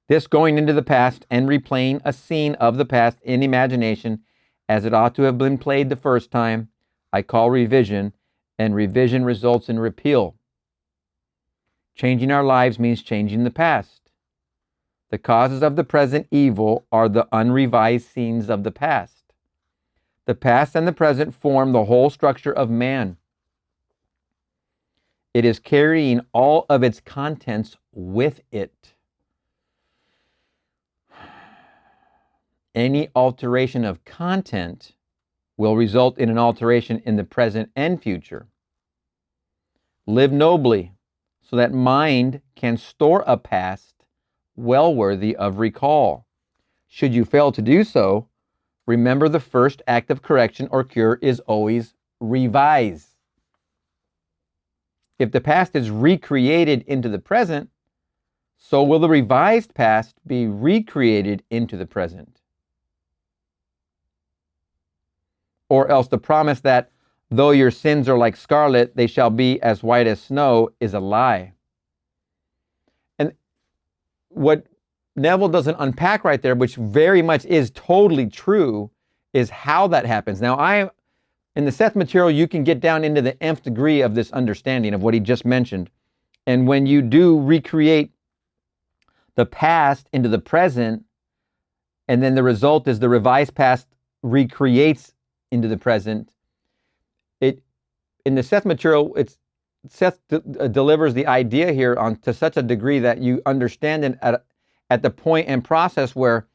This going into the past and replaying a scene of the past in imagination as it ought to have been played the first time, I call revision, and revision results in repeal. Changing our lives means changing the past. The causes of the present evil are the unrevised scenes of the past. The past and the present form the whole structure of man. It is carrying all of its contents with it. Any alteration of content will result in an alteration in the present and future. Live nobly so that mind can store a past well worthy of recall. Should you fail to do so, remember the first act of correction or cure is always revise. If the past is recreated into the present, so will the revised past be recreated into the present. Or else the promise that though your sins are like scarlet, they shall be as white as snow is a lie. And what Neville doesn't unpack right there, which very much is totally true, is how that happens. Now, in the Seth material, you can get down into the nth degree of this understanding of what he just mentioned. And when you do recreate the past into the present, and then the result is the revised past recreates into the present, in the Seth material, Seth delivers the idea here to such a degree that you understand it at the point and process where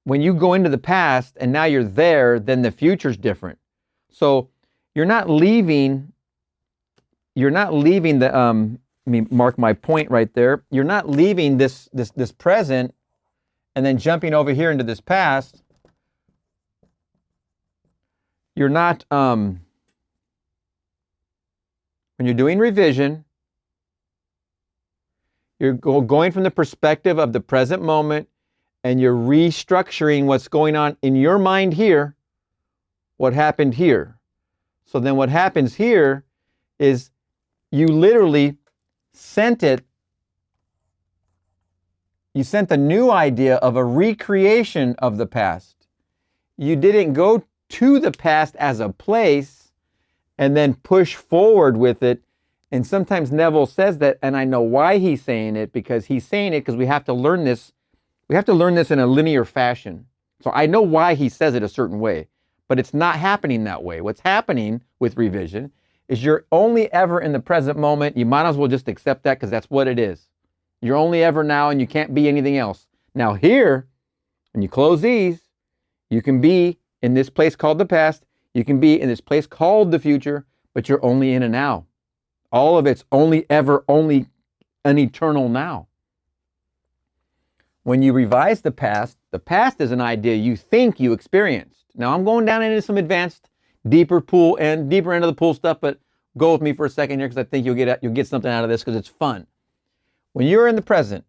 when you go into the past and now you're there, then the future's different. So you're not leaving the, let me mark my point right there. You're not leaving this present and then jumping over here into this past. You're not, when you're doing revision, you're going from the perspective of the present moment and you're restructuring what's going on in your mind here, what happened here. So then what happens here is you literally sent the new idea of a recreation of the past. You didn't go to the past as a place and then push forward with it. And sometimes Neville says that, and I know why he's saying it, because he's saying it because we have to learn this. We have to learn this in a linear fashion. So I know why he says it a certain way, but it's not happening that way. What's happening with revision is you're only ever in the present moment. You might as well just accept that because that's what it is. You're only ever now and you can't be anything else. Now here, when you close these, you can be in this place called the past. You can be in this place called the future, but you're only in a now. All of it's only an eternal now. When you revise the past is an idea you think you experienced. Now I'm going down into some advanced, deeper end of the pool stuff, but go with me for a second here because I think you'll get something out of this because it's fun. When you're in the present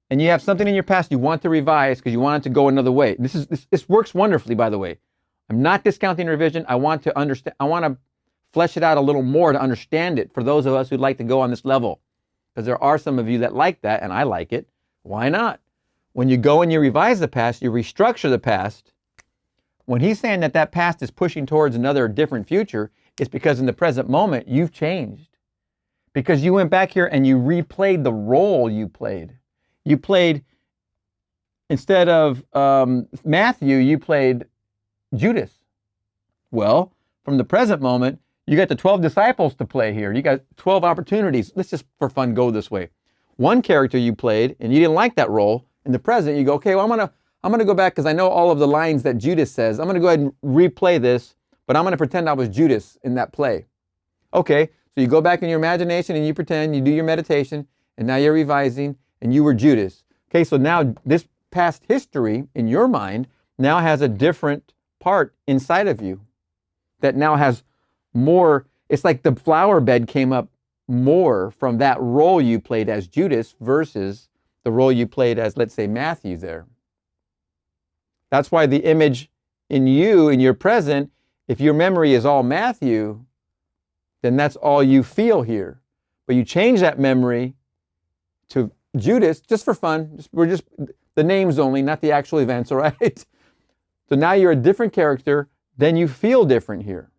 and you have something in your past you want to revise because you want it to go another way. This works wonderfully, by the way. I'm not discounting revision. I want to understand. I want to flesh it out a little more to understand it for those of us who'd like to go on this level. Because there are some of you that like that, and I like it. Why not? When you go and you revise the past, you restructure the past. When he's saying that past is pushing towards another different future, it's because in the present moment, you've changed. Because you went back here and you replayed the role you played. You played, instead of Matthew, you played Judas. Well, from the present moment, you got the 12 disciples to play here. You got 12 opportunities. Let's just, for fun, go this way. One character you played, and you didn't like that role. In the present, you go, okay, well, I'm gonna go back because I know all of the lines that Judas says. I'm gonna go ahead and replay this, but I'm gonna pretend I was Judas in that play. Okay, so you go back in your imagination and you pretend, you do your meditation, and now you're revising, and you were Judas. Okay, so now this past history in your mind now has a different part inside of you that now has more. It's like the flower bed came up more from that role you played as Judas versus the role you played as, let's say, Matthew there. That's why the image in you, in your present, if your memory is all Matthew, then that's all you feel here. But you change that memory to Judas, just for fun, we're just the names only, not the actual events, all right? So now you're a different character, then you feel different here.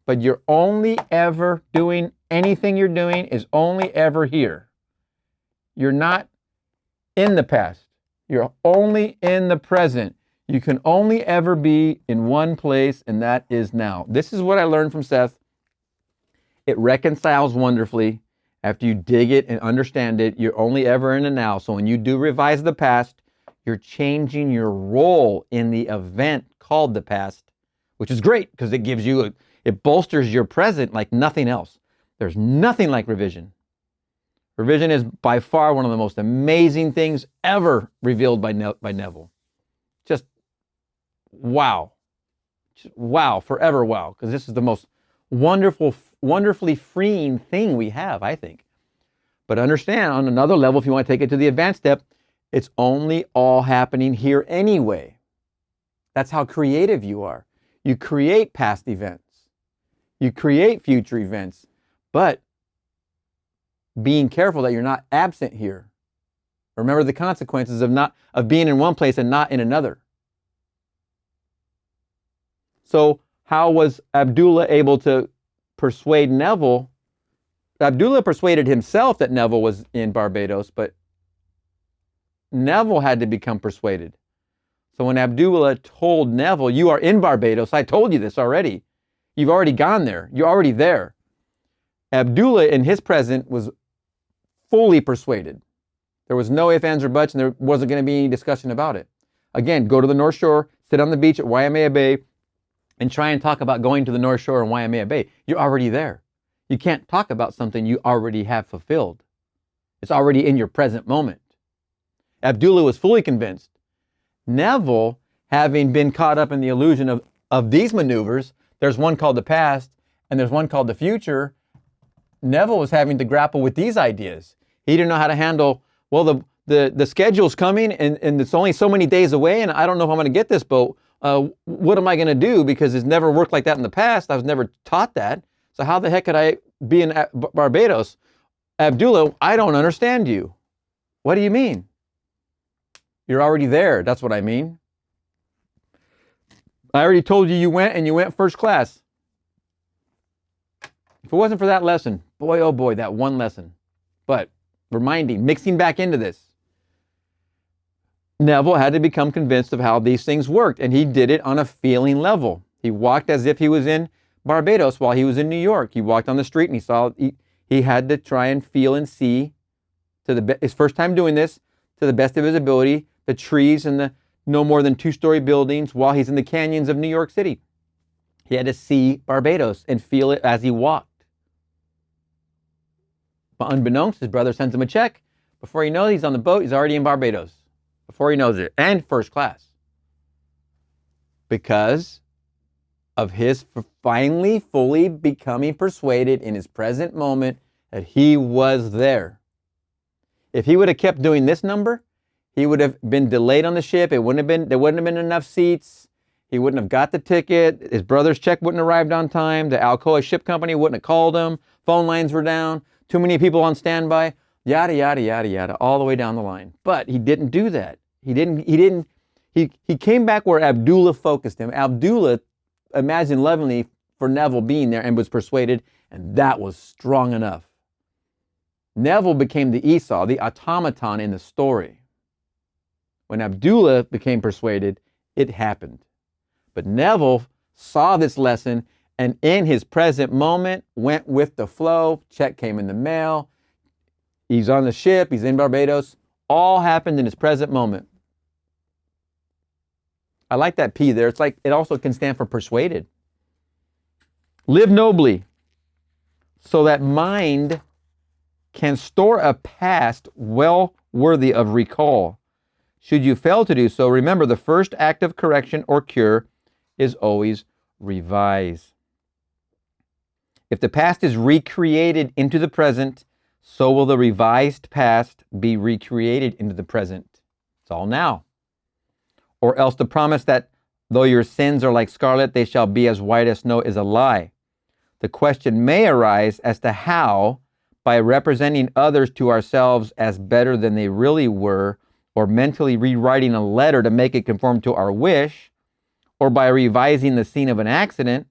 But you're only ever doing, anything you're doing is only ever here. You're not in the past. You're only in the present. You can only ever be in one place, and that is now. This is what I learned from Seth. It reconciles wonderfully. After you dig it and understand it, you're only ever in the now. So when you do revise the past, you're changing your role in the event called the past, which is great because it gives you, it bolsters your present like nothing else. There's nothing like revision. Revision is by far one of the most amazing things ever revealed by Neville. Just wow. Just wow, forever wow, because this is the most wonderfully freeing thing we have, I think. But understand, on another level, if you want to take it to the advanced step, it's only all happening here anyway. That's how creative you are. You create past events. You create future events, but being careful that you're not absent here. Remember the consequences of being in one place and not in another. So how was Abdullah able to persuade Neville? Abdullah persuaded himself that Neville was in Barbados, but Neville had to become persuaded. So when Abdullah told Neville, you are in Barbados, I told you this already. You've already gone there. You're already there. Abdullah in his present was fully persuaded. There was no ifs, ands, or buts, and there wasn't going to be any discussion about it. Again, go to the North Shore, sit on the beach at Waimea Bay, and try and talk about going to the North Shore and Waimea Bay. You're already there. You can't talk about something you already have fulfilled. It's already in your present moment. Abdullah was fully convinced. Neville, having been caught up in the illusion of these maneuvers, there's one called the past and there's one called the future. Neville was having to grapple with these ideas. He didn't know how to handle, well, the schedule's coming and it's only so many days away and I don't know if I'm going to get this boat. What am I going to do? Because it's never worked like that in the past. I was never taught that. So how the heck could I be in Barbados? Abdullah, I don't understand you. What do you mean? You're already there. That's what I mean. I already told you went and you went first class. If it wasn't for that lesson, boy, oh boy, that one lesson. But mixing back into this. Neville had to become convinced of how these things worked, and he did it on a feeling level. He walked as if he was in Barbados while he was in New York. He walked on the street and he saw, he had to try and feel and see, his first time doing this, to the best of his ability, the trees and the no more than 2-story buildings while he's in the canyons of New York City. He had to see Barbados and feel it as he walked. But unbeknownst, his brother sends him a check. Before you know it, he's on the boat, he's already in Barbados. Before he knows it, and first class. Because of his finally fully becoming persuaded in his present moment that he was there. If he would have kept doing this number, he would have been delayed on the ship. There wouldn't have been enough seats. He wouldn't have got the ticket. His brother's check wouldn't have arrived on time. The Alcoa ship company wouldn't have called him. Phone lines were down. Too many people on standby. Yada, yada, yada, yada, all the way down the line. But he didn't do that. He came back where Abdullah focused him. Abdullah imagined lovingly for Neville being there and was persuaded, and that was strong enough. Neville became the Esau, the automaton in the story. When Abdullah became persuaded, it happened. But Neville saw this lesson and in his present moment went with the flow. Check came in the mail. He's on the ship. He's in Barbados. All happened in his present moment. I like that P there. It's like it also can stand for persuaded. Live nobly so that mind can store a past well worthy of recall. Should you fail to do so, remember the first act of correction or cure is always revise. If the past is recreated into the present, so will the revised past be recreated into the present. It's all now. Or else the promise that though your sins are like scarlet, they shall be as white as snow is a lie. The question may arise as to how, by representing others to ourselves as better than they really were, or mentally rewriting a letter to make it conform to our wish, or by revising the scene of an accident,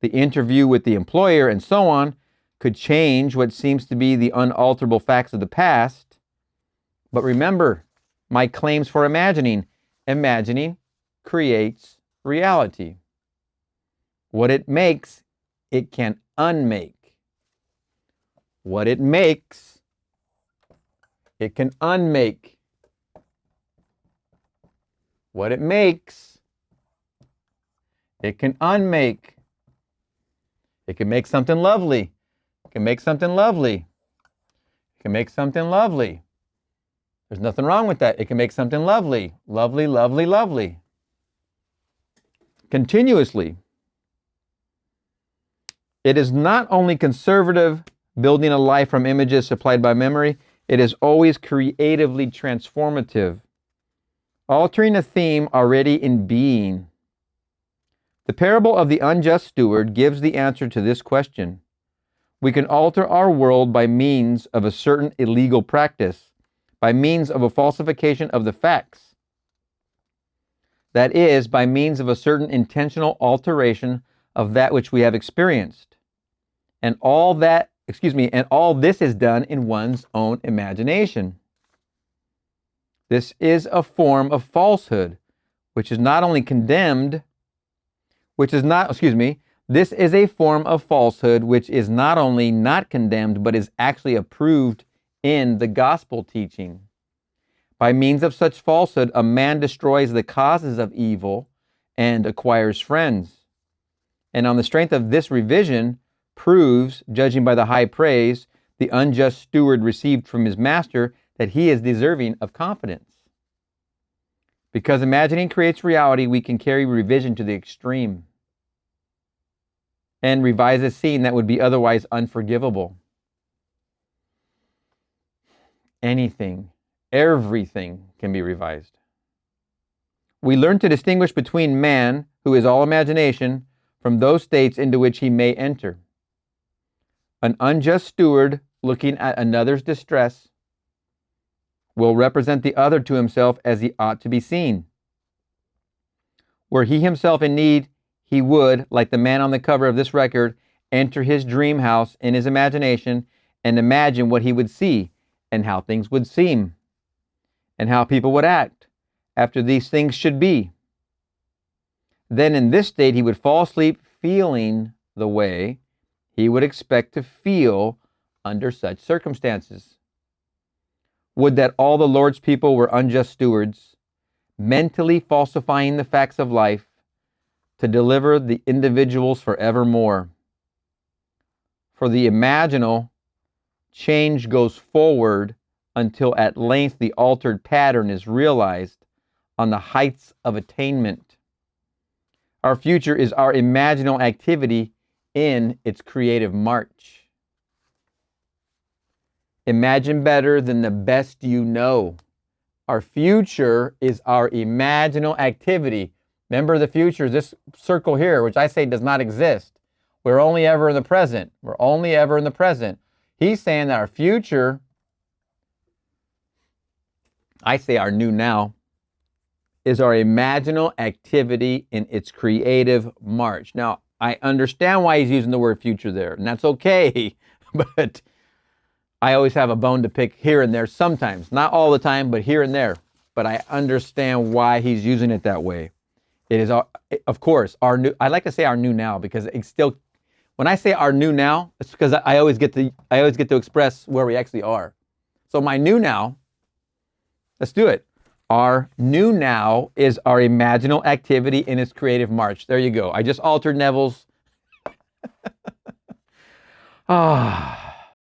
the interview with the employer, and so on, could change what seems to be the unalterable facts of the past. But remember my claims for imagining. Imagining creates reality. What it makes, it can unmake. What it makes, it can unmake. What it makes, it can unmake. It can make something lovely. It can make something lovely. It can make something lovely. There's nothing wrong with that. It can make something lovely. Lovely, lovely, lovely. Continuously. It is not only conservative, building a life from images supplied by memory, it is always creatively transformative, altering a theme already in being. The parable of the unjust steward gives the answer to this question. We can alter our world by means of a certain illegal practice, by means of a falsification of the facts. That is, by means of a certain intentional alteration of that which we have experienced. And all this is done in one's own imagination. This is a form of falsehood, which is not only condemned, this is a form of falsehood which is not only not condemned, but is actually approved in the gospel teaching. By means of such falsehood, a man destroys the causes of evil and acquires friends. And on the strength of this revision, proves, judging by the high praise the unjust steward received from his master, that he is deserving of confidence. Because imagining creates reality, we can carry revision to the extreme and revise a scene that would be otherwise unforgivable. Anything, everything can be revised. We learn to distinguish between man, who is all imagination, from those states into which he may enter. An unjust steward looking at another's distress will represent the other to himself as he ought to be seen. Were he himself in need, he would, like the man on the cover of this record, enter his dream house in his imagination and imagine what he would see and how things would seem and how people would act after these things should be. Then in this state he would fall asleep feeling the way he would expect to feel under such circumstances. Would that all the Lord's people were unjust stewards, mentally falsifying the facts of life to deliver the individuals forevermore. For the imaginal, change goes forward until at length the altered pattern is realized on the heights of attainment. Our future is our imaginal activity in its creative march. Imagine better than the best you know. Our future is our imaginal activity. Remember, the future is this circle here, which I say does not exist. We're only ever in the present. We're only ever in the present. He's saying that our future, I say our new now, is our imaginal activity in its creative march. Now, I understand why he's using the word future there, and that's okay, but I always have a bone to pick here and there sometimes. Not all the time, but here and there. But I understand why he's using it that way. It is, of course, our new, I like to say our new now because it's still, when I say our new now, it's because I always get to express where we actually are. So my new now, let's do it. Our new now is our imaginal activity in its creative march. There you go. I just altered Neville's.